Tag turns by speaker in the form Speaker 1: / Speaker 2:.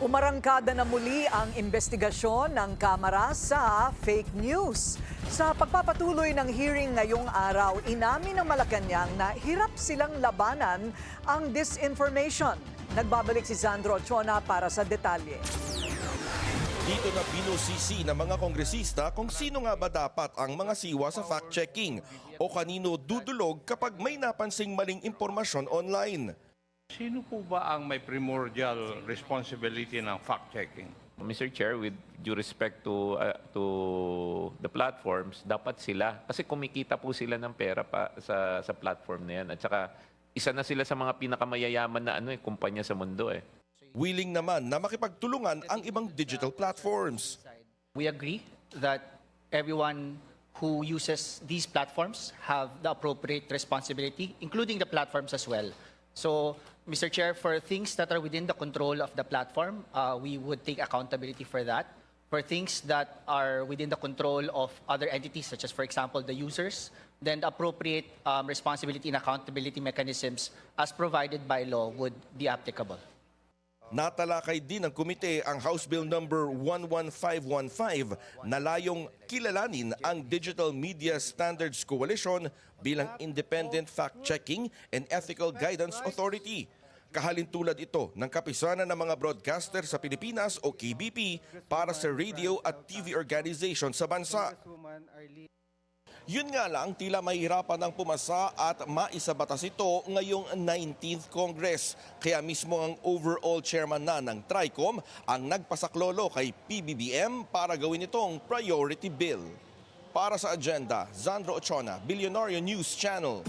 Speaker 1: Umarangkada na muli ang investigasyon ng Kamara sa fake news. Sa pagpapatuloy ng hearing ngayong araw, inamin ng Malacanang na hirap silang labanan ang disinformation. Nagbabalik si Sandro Chona para sa detalye.
Speaker 2: Dito na binusisi ng mga kongresista kung sino nga ba dapat ang mga siwa sa fact-checking o kanino dudulog kapag may napansing maling impormasyon online.
Speaker 3: Sino po ba ang may primordial responsibility ng fact-checking?
Speaker 4: Mr. Chair, with due respect to the platforms, dapat sila. Kasi kumikita po sila ng pera pa sa platform na yan. At saka, isa na sila sa mga pinakamayayaman na kumpanya sa mundo .
Speaker 2: Willing naman na makipagtulungan ang ibang digital platforms.
Speaker 5: We agree that everyone who uses these platforms have the appropriate responsibility, including the platforms as well. So, Mr. Chair, for things that are within the control of the platform, we would take accountability for that. For things that are within the control of other entities, such as, for example, the users, then the appropriate responsibility and accountability mechanisms as provided by law would be applicable.
Speaker 2: Natalakay din ng komite ang House Bill number 11515 na layong kilalanin ang Digital Media Standards Coalition bilang Independent Fact-Checking and Ethical Guidance Authority. Kahalintulad ito ng kapisanan ng mga broadcaster sa Pilipinas o KBP para sa radio at TV organization sa bansa. Yun nga lang, tila mahirapan ang pumasa at maisabatas ito ngayong 19th Congress. Kaya mismo ang overall chairman na ng TRICOM ang nagpasaklolo kay PBBM para gawin itong priority bill. Para sa agenda, Sandro Chona, Billionaire News Channel.